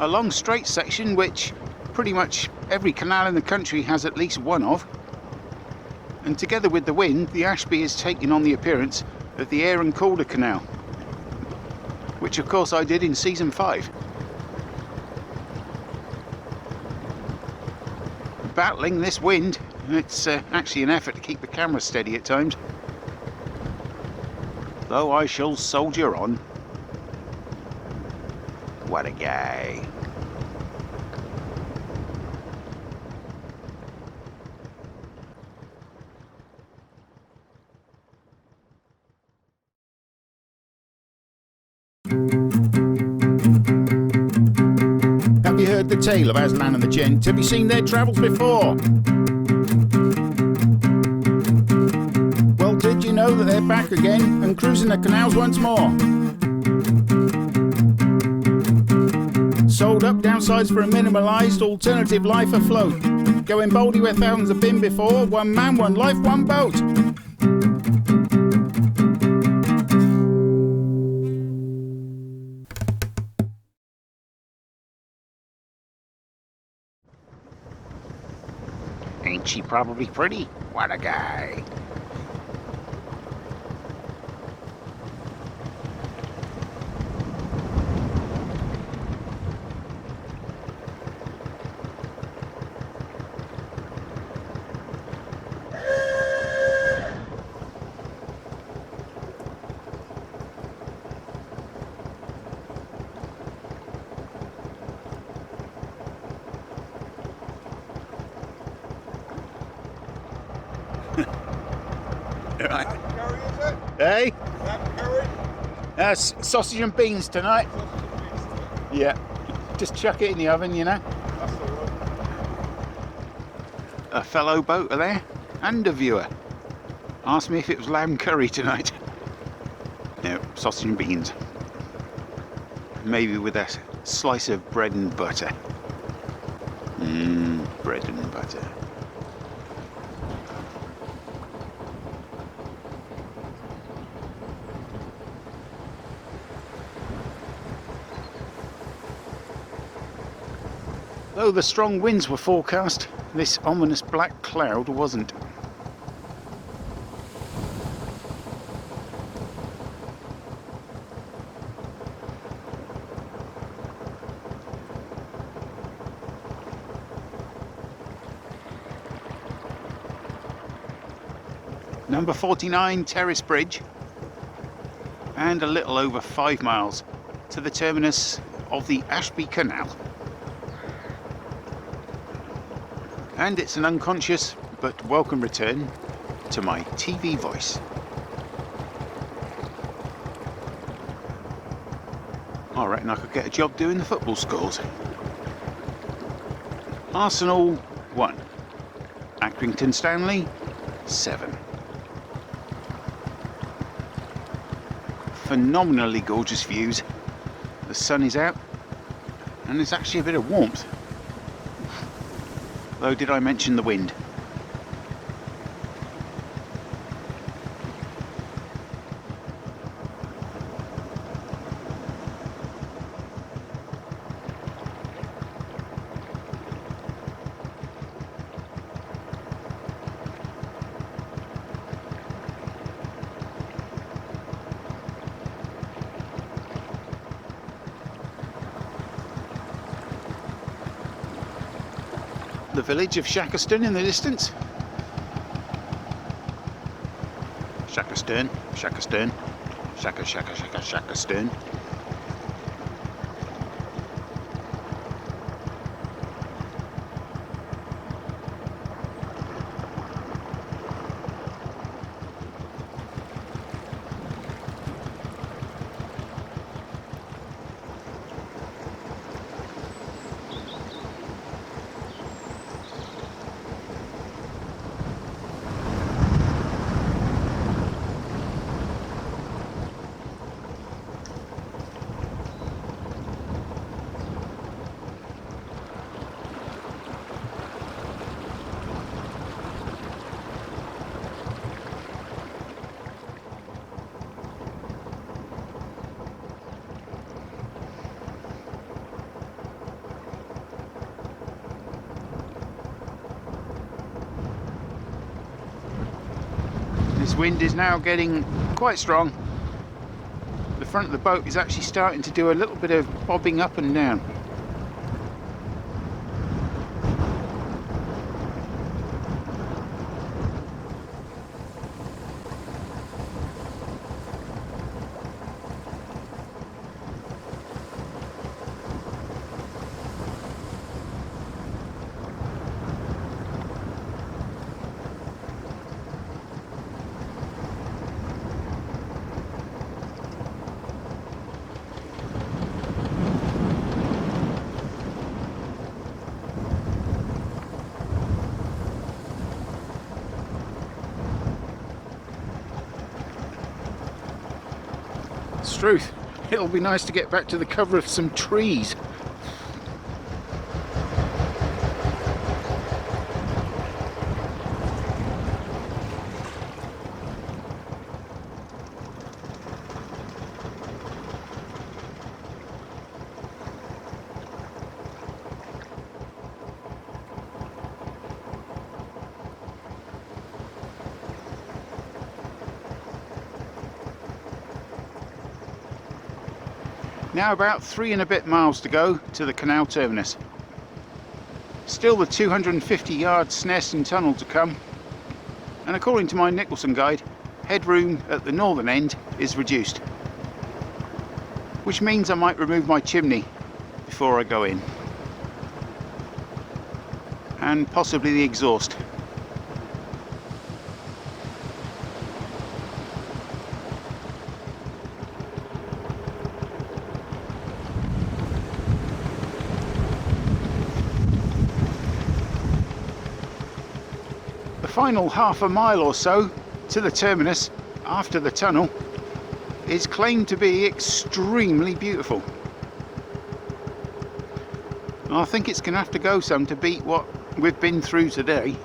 A long straight section which pretty much every canal in the country has at least one of. And together with the wind, the Ashby is taking on the appearance of the Air and Calder Canal, which of course I did in season 5. Battling this wind, it's actually an effort to keep the camera steady at times. Though I shall soldier on. What a guy. Have you heard the tale of Aslan and the Gent? Have you seen their travels before? Well, did you know that they're back again and cruising the canals once more? Sold up downsides for a minimalised alternative life afloat. Going boldly where thousands have been before. One man, one life, one boat. Ain't she probably pretty? What a guy. Right. Curry, is it? Hey? Is that curry? That's sausage and beans tonight. Sausage and beans tonight. Yeah. Just chuck it in the oven, you know. That's all right. A fellow boater there and a viewer asked me if it was lamb curry tonight. No, sausage and beans. Maybe with a slice of bread and butter. Bread and butter. Though the strong winds were forecast, this ominous black cloud wasn't. Number 49 Terrace Bridge, and a little over 5 miles to the terminus of the Ashby Canal. And it's an unconscious but welcome return to my TV voice. I reckon I could get a job doing the football scores. Arsenal 1, Accrington Stanley 7. Phenomenally gorgeous views. The sun is out and there's actually a bit of warmth. Though, did I mention the wind? The village of Shackerston in the distance. Shackerston, Shackerston, Shackerston. This wind is now getting quite strong. The front of the boat is actually starting to do a little bit of bobbing up and down. Truth, it'll be nice to get back to the cover of some trees. Now about 3 and a bit miles to go to the canal terminus. Still the 250-yard Snarestone tunnel to come, and according to my Nicholson guide, headroom at the northern end is reduced, which means I might remove my chimney before I go in, and possibly the exhaust. The final half a mile or so to the terminus after the tunnel is claimed to be extremely beautiful. I think it's going to have to go some to beat what we've been through today.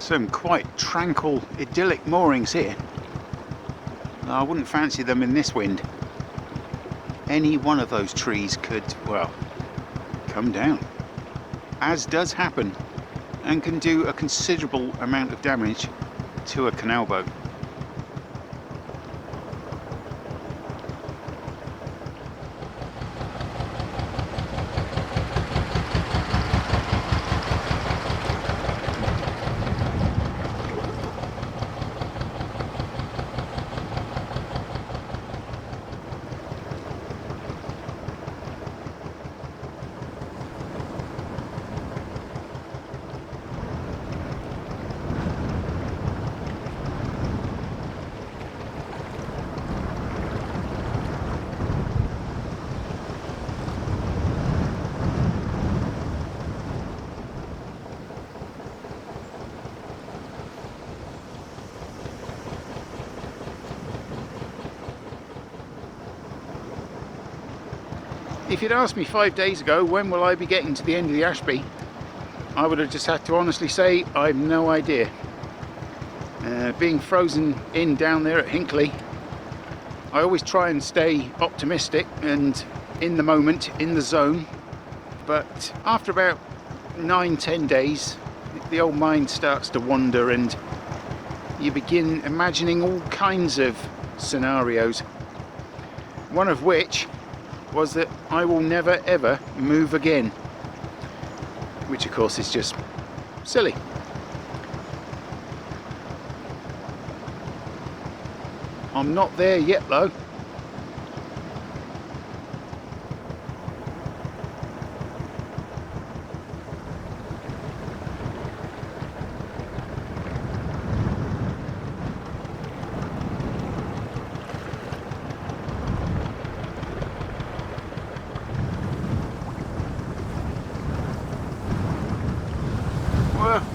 Some quite tranquil, idyllic moorings here. I wouldn't fancy them in this wind. Any one of those trees could, well, come down, as does happen, and can do a considerable amount of damage to a canal boat. If you'd asked me 5 days ago when will I be getting to the end of the Ashby, I would have just had to honestly say I've no idea. Being frozen in down there at Hinckley, I always try and stay optimistic and in the moment, in the zone, but after about 9-10 days the old mind starts to wander and you begin imagining all kinds of scenarios, one of which was that I will never ever move again, which of course is just silly. I'm not there yet though.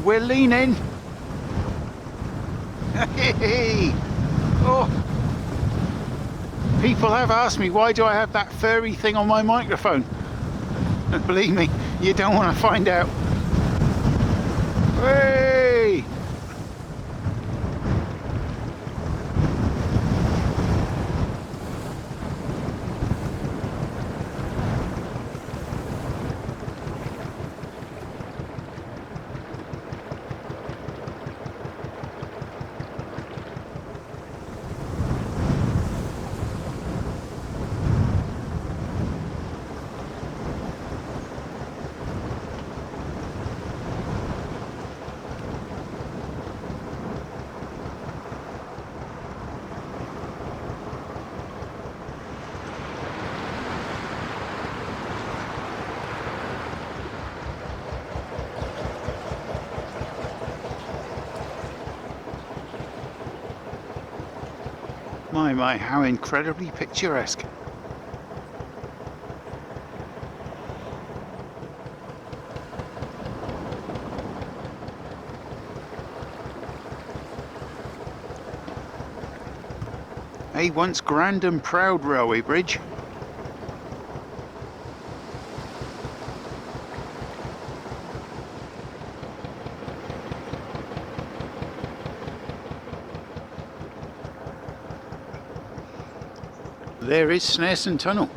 We're leaning. Hey. Oh. People have asked me, why do I have that furry thing on my microphone? And believe me, you don't want to find out. Hey! My, how incredibly picturesque. A once grand and proud railway bridge. There is Snarestone Tunnel.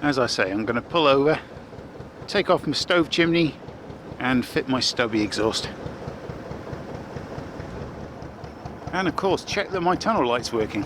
As I say, I'm going to pull over, take off my stove chimney and fit my stubby exhaust. And of course, check that my tunnel light's working.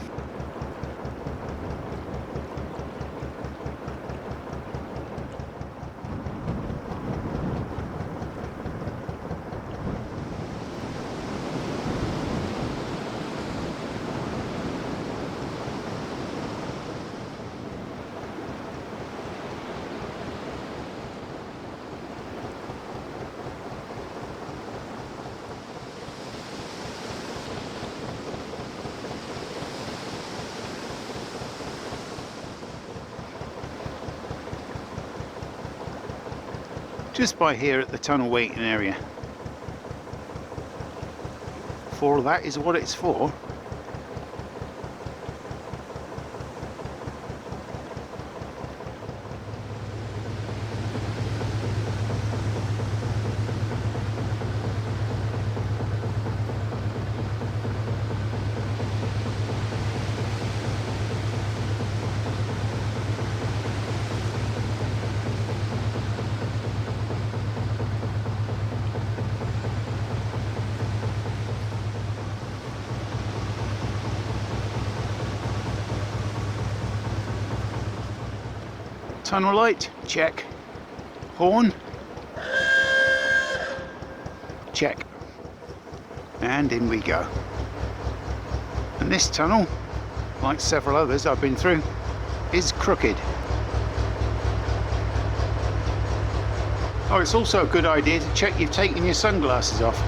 Just by here at the tunnel waiting area. For that is what it's for. Tunnel light, check. Horn, check. And in we go. And this tunnel, like several others I've been through, is crooked. Oh, it's also a good idea to check you've taken your sunglasses off.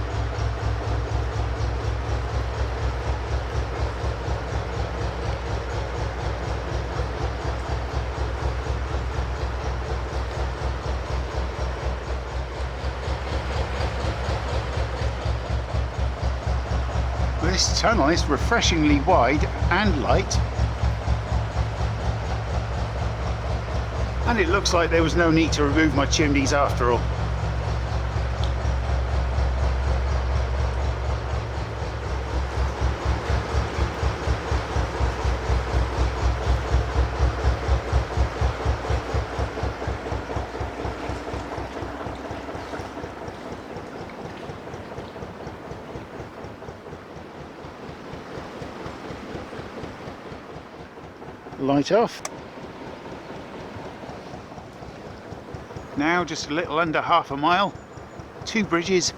This tunnel is refreshingly wide and light, and it looks like there was no need to remove my chimneys after all. Light off. Now just a little under half a mile, 2 bridges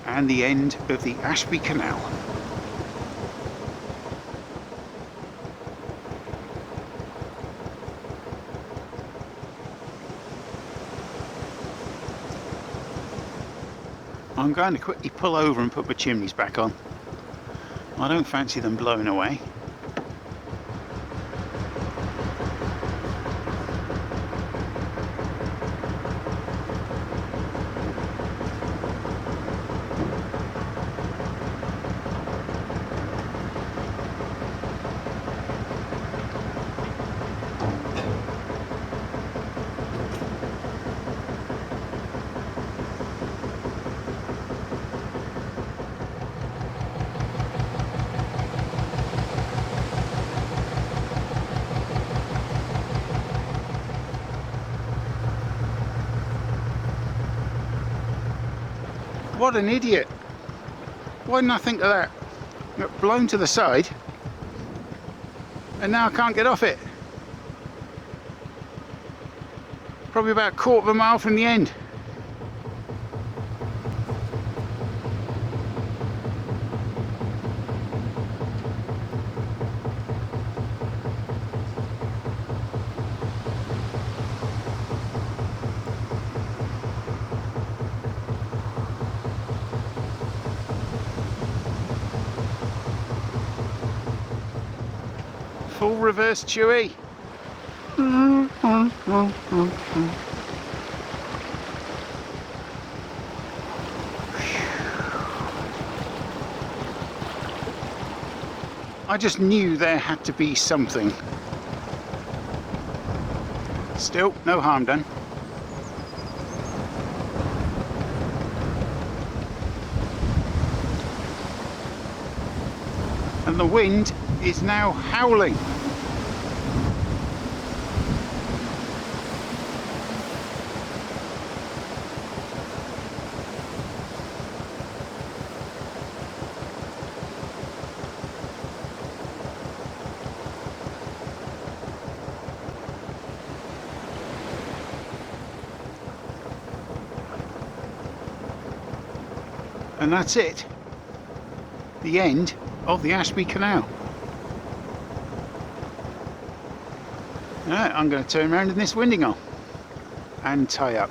and the end of the Ashby Canal. I'm going to quickly pull over and put my chimneys back on. I don't fancy them blowing away. What an idiot. Why didn't I think of that? Got blown to the side and now I can't get off it. Probably about a quarter of a mile from the end. Full reverse Chewy. I just knew there had to be something. Still, no harm done. And the wind is now howling. And that's it. The end of the Ashby Canal. Right, I'm going to turn around in this winding hole and tie up.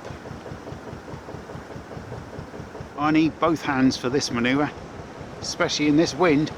I need both hands for this manoeuvre, especially in this wind.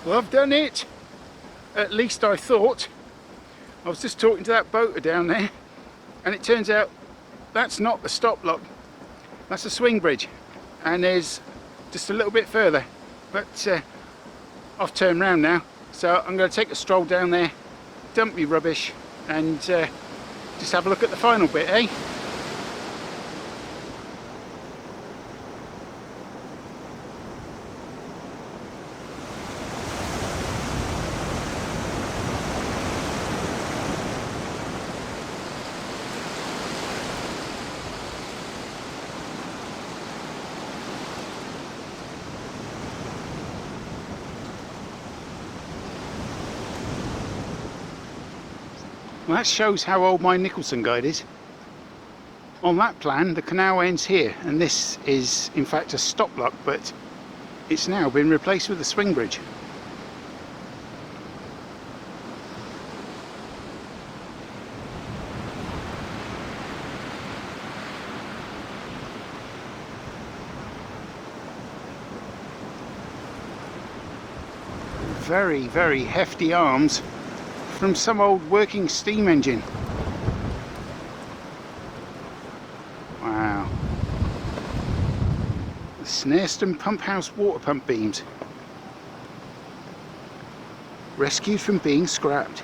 Well, I've done it. At least I thought. I was just talking to that boater down there, and it turns out that's not the stop lock. That's a swing bridge, and there's just a little bit further. But I've turned round now, so I'm going to take a stroll down there, dump me rubbish, and just have a look at the final bit, eh? Well, that shows how old my Nicholson guide is. On that plan, the canal ends here, and this is in fact a stop lock, but it's now been replaced with a swing bridge. Very, very hefty arms from some old working steam engine. Wow. The Snarestone pump house water pump beams. Rescued from being scrapped.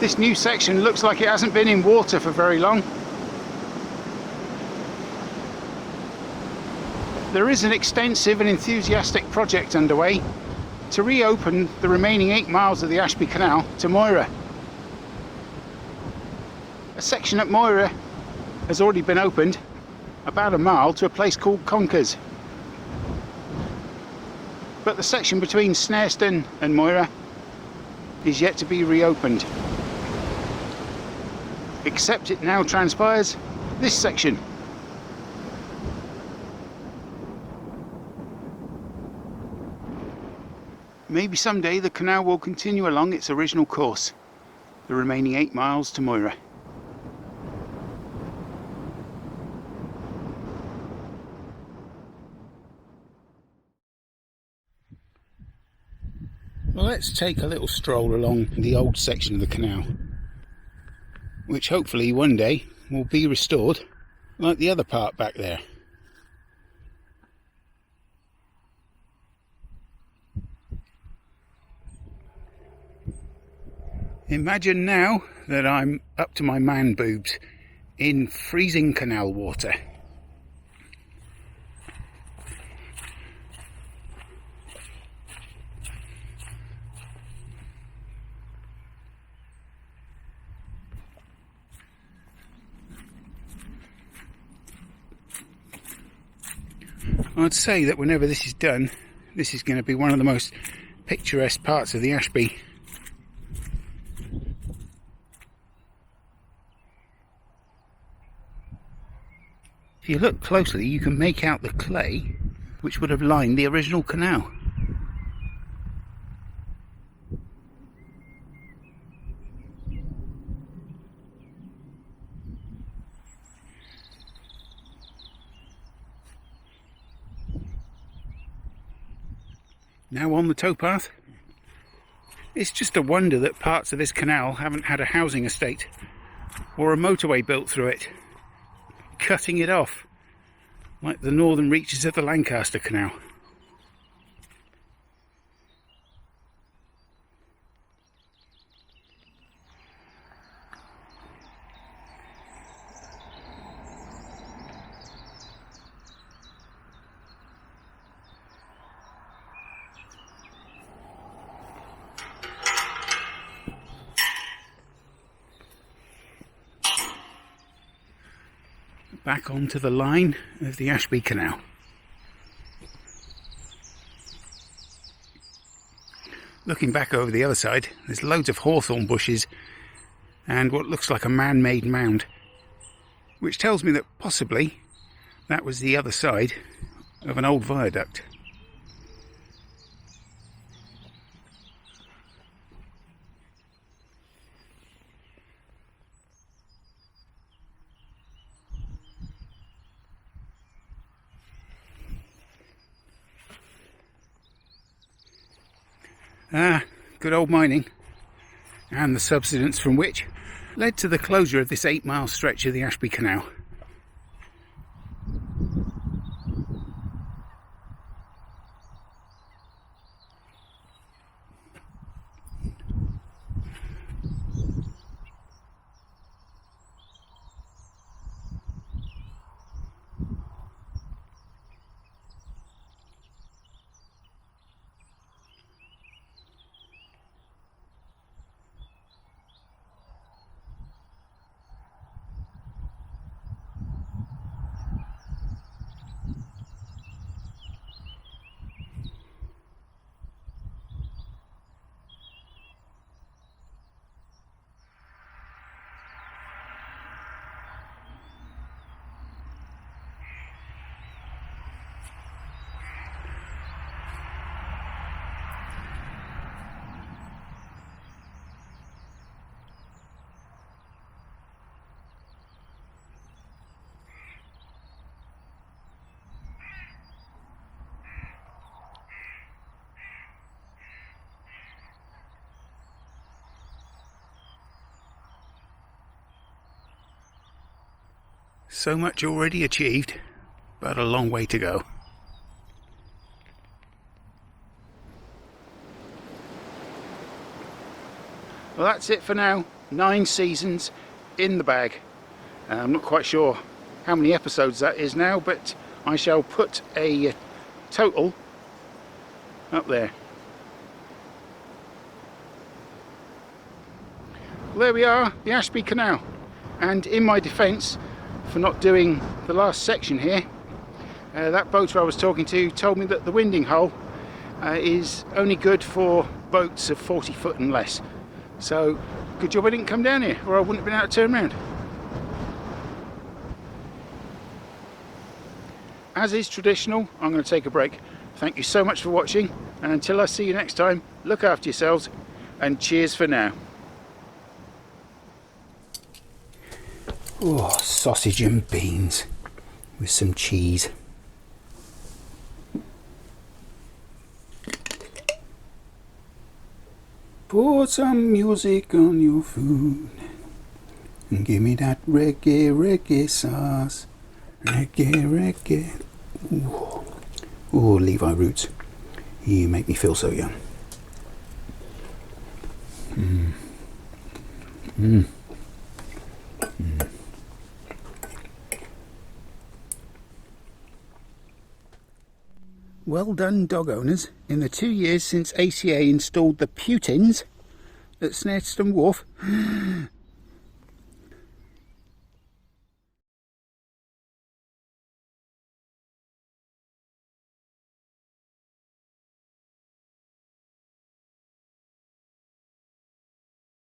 This new section looks like it hasn't been in water for very long. There is an extensive and enthusiastic project underway to reopen the remaining 8 miles of the Ashby Canal to Moira. A section at Moira has already been opened, about a mile, to a place called Conkers. But the section between Snarestone and Moira is yet to be reopened. Except it now transpires this section. Maybe someday the canal will continue along its original course, the remaining 8 miles to Moira. Well, let's take a little stroll along the old section of the canal, which hopefully one day will be restored like the other part back there. Imagine now that I'm up to my man boobs in freezing canal water. I'd say that whenever this is done, this is going to be one of the most picturesque parts of the Ashby. If you look closely, you can make out the clay which would have lined the original canal. Now on the towpath, it's just a wonder that parts of this canal haven't had a housing estate or a motorway built through it, cutting it off like the northern reaches of the Lancaster Canal. Back onto the line of the Ashby Canal. Looking back over the other side, there's loads of hawthorn bushes and what looks like a man-made mound, which tells me that possibly that was the other side of an old viaduct. Good old mining, and the subsidence from which led to the closure of this 8-mile stretch of the Ashby Canal. So much already achieved, but a long way to go. Well, that's it for now. 9 seasons in the bag. I'm not quite sure how many episodes that is now, but I shall put a total up there. Well, there we are, the Ashby Canal. And in my defence for not doing the last section here, that boater I was talking to told me that the winding hole is only good for boats of 40 foot and less. So good job I didn't come down here, or I wouldn't have been able to turn around. As is traditional, I'm going to take a break. Thank you so much for watching, and until I see you next time, look after yourselves, and cheers for now. Oh, sausage and beans with some cheese. Pour some music on your food and give me that reggae sauce. Reggae. Ooh. Oh, Levi Roots, you make me feel so young. Well done, dog owners. In the 2 years since ACA installed the putins at Snarestone Wharf,